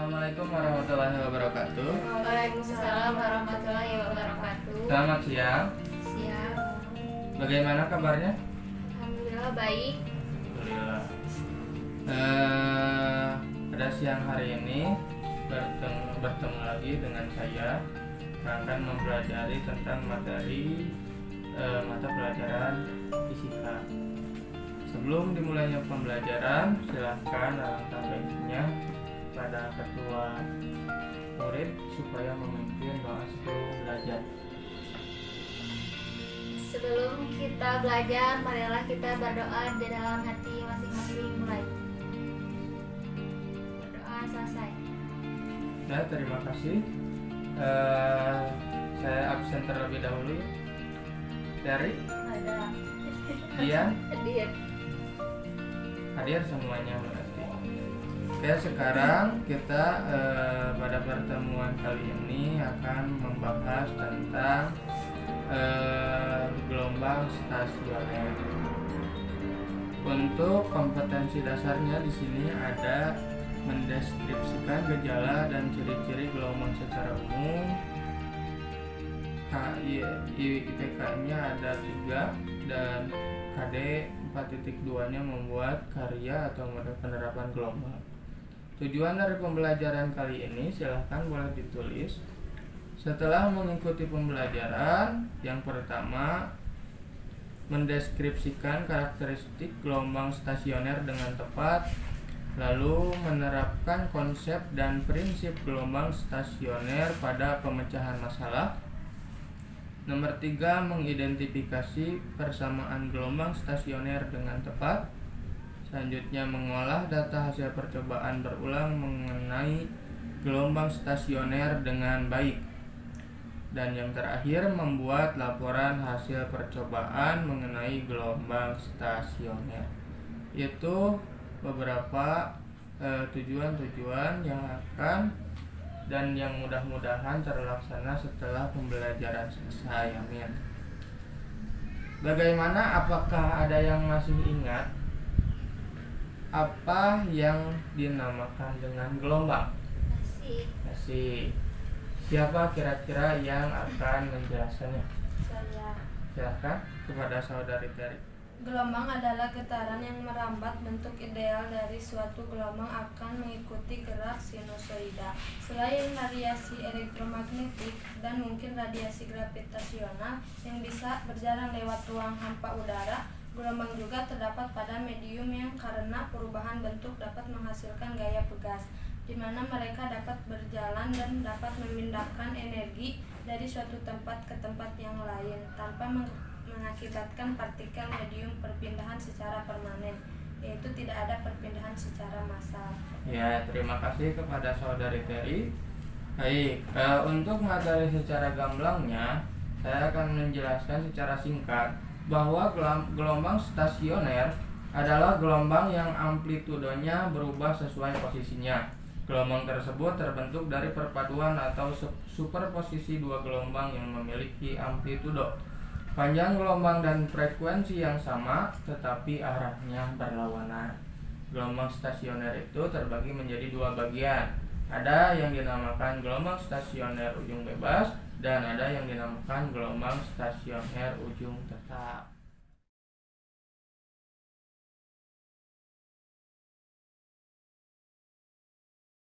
Assalamualaikum warahmatullahi wabarakatuh. Waalaikumsalam warahmatullahi wabarakatuh. Selamat siang. Siap. Bagaimana kabarnya? Alhamdulillah baik. Alhamdulillah. Pada siang hari ini bertemu lagi dengan saya akan mempelajari tentang materi mata pelajaran fisika. Sebelum dimulainya pembelajaran, silahkan alangkah baiknya pada ketua murid supaya memimpin doa sebelum belajar. Sebelum kita belajar, marilah kita berdoa di dalam hati masing-masing. Mulai. Berdoa selesai. Ya, terima kasih. Saya absen terlebih dahulu ya. Dari Ada. Dian Hadir. hadir semuanya berarti. Oke, sekarang kita pada pertemuan kali ini akan membahas tentang gelombang stasioner. Untuk kompetensi dasarnya di sini ada mendeskripsikan gejala dan ciri-ciri gelombang secara umum. IPK-nya ada 3 dan KD 4.2-nya membuat karya atau penerapan gelombang. Tujuan dari pembelajaran kali ini silahkan boleh ditulis. Setelah mengikuti pembelajaran, yang pertama mendeskripsikan karakteristik gelombang stasioner dengan tepat, lalu menerapkan konsep dan prinsip gelombang stasioner pada pemecahan masalah. Nomor 3, mengidentifikasi persamaan gelombang stasioner dengan tepat. Selanjutnya, mengolah data hasil percobaan berulang mengenai gelombang stasioner dengan baik. Dan yang terakhir, membuat laporan hasil percobaan mengenai gelombang stasioner. Itu beberapa tujuan-tujuan yang akan dan yang mudah-mudahan terlaksana setelah pembelajaran selesai. Amin. Bagaimana, apakah ada yang masih ingat apa yang dinamakan dengan gelombang? Masih. Siapa kira-kira yang akan menjelaskannya? Saya. Silakan kepada saudari Terry. Gelombang adalah getaran yang merambat. Bentuk ideal dari suatu gelombang akan mengikuti gerak sinusoida. Selain radiasi elektromagnetik dan mungkin radiasi gravitasional yang bisa berjalan lewat ruang hampa udara, gelombang juga terdapat pada medium yang karena perubahan bentuk dapat menghasilkan gaya pegas, di mana mereka dapat berjalan dan dapat memindahkan energi dari suatu tempat ke tempat yang lain tanpa mengakibatkan partikel medium perpindahan secara permanen, yaitu tidak ada perpindahan secara massal. Ya, terima kasih kepada saudari Terry. Baik, untuk materi secara gamblangnya, saya akan menjelaskan secara singkat bahwa gelombang stasioner adalah gelombang yang amplitudenya berubah sesuai posisinya. Gelombang tersebut terbentuk dari perpaduan atau superposisi dua gelombang yang memiliki amplitudo, panjang gelombang dan frekuensi yang sama tetapi arahnya berlawanan. Gelombang stasioner itu terbagi menjadi 2 bagian. Ada yang dinamakan gelombang stasioner ujung bebas dan ada yang dinamakan gelombang stasioner ujung tetap.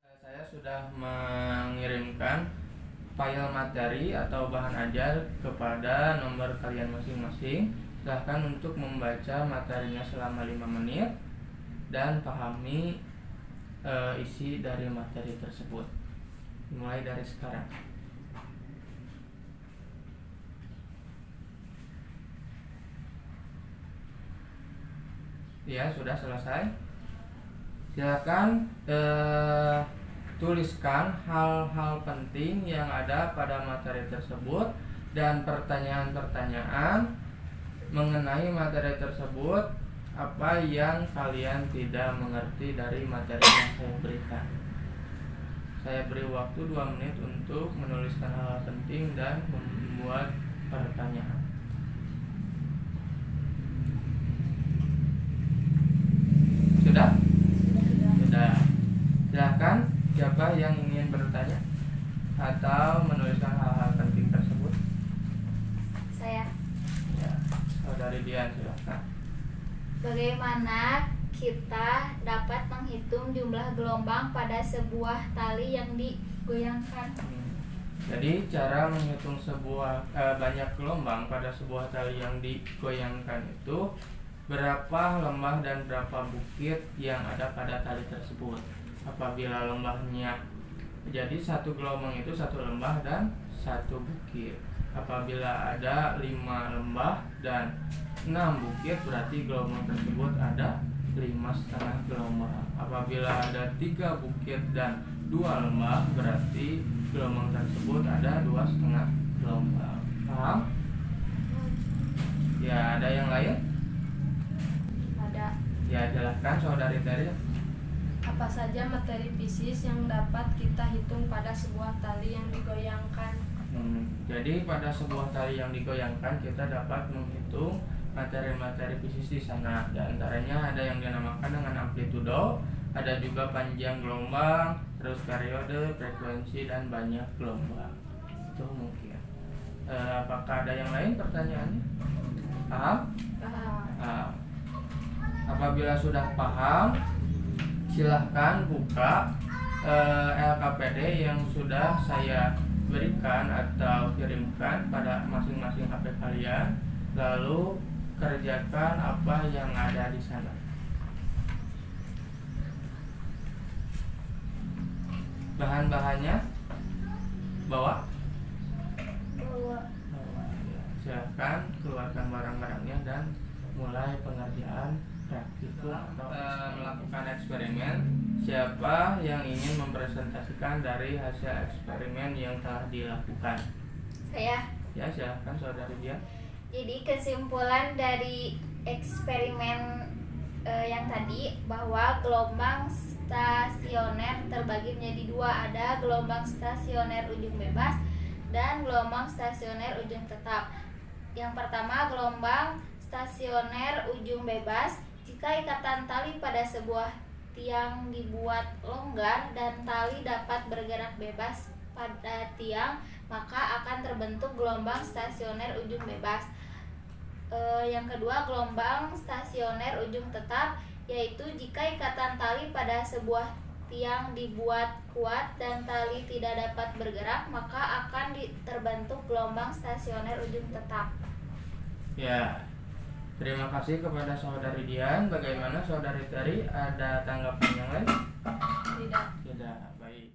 Saya sudah mengirimkan file materi atau bahan ajar kepada nomor kalian masing-masing. Silahkan untuk membaca materinya selama 5 menit dan pahami isi dari materi tersebut. Mulai dari sekarang. Ya, sudah selesai. Silakan tuliskan hal-hal penting yang ada pada materi tersebut dan pertanyaan-pertanyaan mengenai materi tersebut. Apa yang kalian tidak mengerti dari materi yang saya berikan. Saya beri waktu 2 menit untuk menuliskan hal penting dan membuat pertanyaan. Sudah? Sudah. Silahkan Siapa yang ingin bertanya atau menuliskan hal-hal penting tersebut? Saya. Ya, saudari Dian silakan. Bagaimana kita dapat menghitung jumlah gelombang pada sebuah tali yang digoyangkan? Jadi cara menghitung banyak gelombang pada sebuah tali yang digoyangkan itu berapa lembah dan berapa bukit yang ada pada tali tersebut. Apabila lembahnya, jadi satu gelombang itu satu lembah dan satu bukit. Apabila ada 5 lembah dan 6 bukit, berarti gelombang tersebut ada 5,5 gelombang. Apabila ada 3 bukit dan 2 lembah, berarti gelombang tersebut ada 2,5 gelombang. Paham? Ya, ada yang lain? Ada. Ya, jelaskan saudari Teri. Apa saja materi fisis yang dapat kita hitung pada sebuah tali yang digoyangkan? Jadi pada sebuah tali yang digoyangkan kita dapat menghitung materi-materi fisis di sana. Di antaranya ada yang dinamakan dengan amplitudo, ada juga panjang gelombang, terus periode, frekuensi, dan banyak gelombang. Itu mungkin. Apakah ada yang lain pertanyaannya? Paham? Paham. Apabila sudah paham, silahkan buka LKPD yang sudah saya berikan atau kirimkan pada masing-masing HP kalian, lalu kerjakan apa yang ada di sana. Bahan-bahannya bawa? Bawa. Ya. Silahkan keluarkan barang-barangnya dan mulai pengerjaan praktikum atau melakukan eksperimen. Siapa yang ingin mempresentasikan dari hasil eksperimen yang telah dilakukan? Saya. Ya, silahkan saudari Dia. Jadi kesimpulan dari eksperimen yang tadi bahwa gelombang stasioner terbagi menjadi 2, ada gelombang stasioner ujung bebas dan gelombang stasioner ujung tetap. Yang pertama, gelombang stasioner ujung bebas. Jika ikatan tali pada sebuah tiang dibuat longgar dan tali dapat bergerak bebas pada tiang, maka akan terbentuk gelombang stasioner ujung bebas. Yang kedua, gelombang stasioner ujung tetap, yaitu jika ikatan tali pada sebuah tiang dibuat kuat dan tali tidak dapat bergerak, maka akan terbentuk gelombang stasioner ujung tetap. Ya, terima kasih kepada saudari Dian. Bagaimana saudari Teri? Ada tanggapan yang lain? Tidak. Tidak, baik.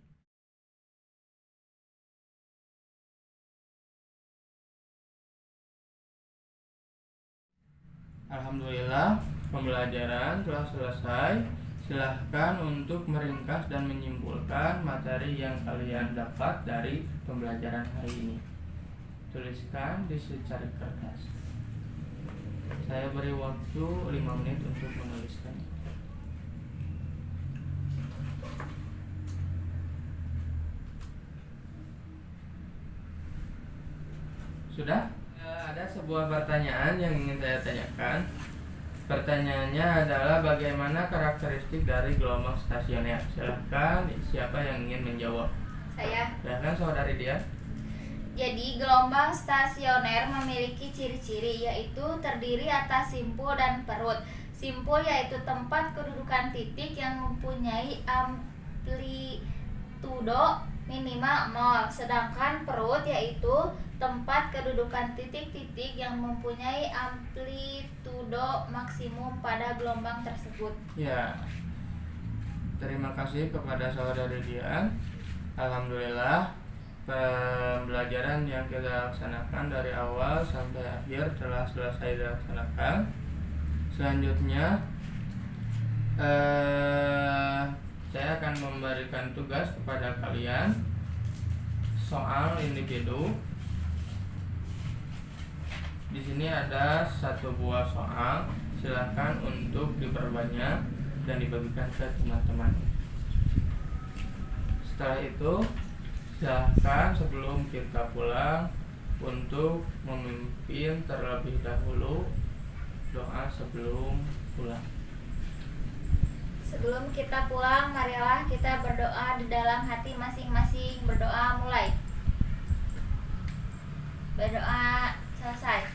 Alhamdulillah, pembelajaran telah selesai. Silahkan untuk meringkas dan menyimpulkan materi yang kalian dapat dari pembelajaran hari ini. Tuliskan di secari kertas. Saya beri waktu 5 menit untuk menuliskan. Sudah? Ada sebuah pertanyaan yang ingin saya tanyakan. Pertanyaannya adalah bagaimana karakteristik dari gelombang stasioner? Silahkan, siapa yang ingin menjawab? Saya. Silahkan saudari Dia. Jadi gelombang stasioner memiliki ciri-ciri, yaitu terdiri atas simpul dan perut. Simpul yaitu tempat kedudukan titik yang mempunyai amplitudo minimal 0, sedangkan perut yaitu tempat kedudukan titik-titik yang mempunyai amplitudo maksimum pada gelombang tersebut. Ya, terima kasih kepada saudari Dian. Alhamdulillah, pembelajaran yang kita laksanakan dari awal sampai akhir telah selesai dilaksanakan. Selanjutnya saya akan memberikan tugas kepada kalian soal individu. Di sini ada 1 buah soal. Silakan untuk diperbanyak dan dibagikan ke teman-teman. Setelah itu, silakan sebelum kita pulang untuk memimpin terlebih dahulu doa sebelum pulang. Sebelum kita pulang, marilah kita berdoa di dalam hati masing-masing. Berdoa mulai. Berdoa selesai.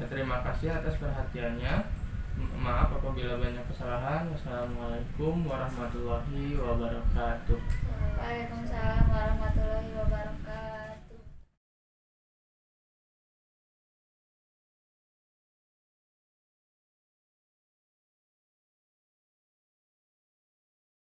Terima kasih atas perhatiannya. Maaf apabila banyak kesalahan. Wassalamualaikum warahmatullahi wabarakatuh. Waalaikumsalam warahmatullahi wabarakatuh.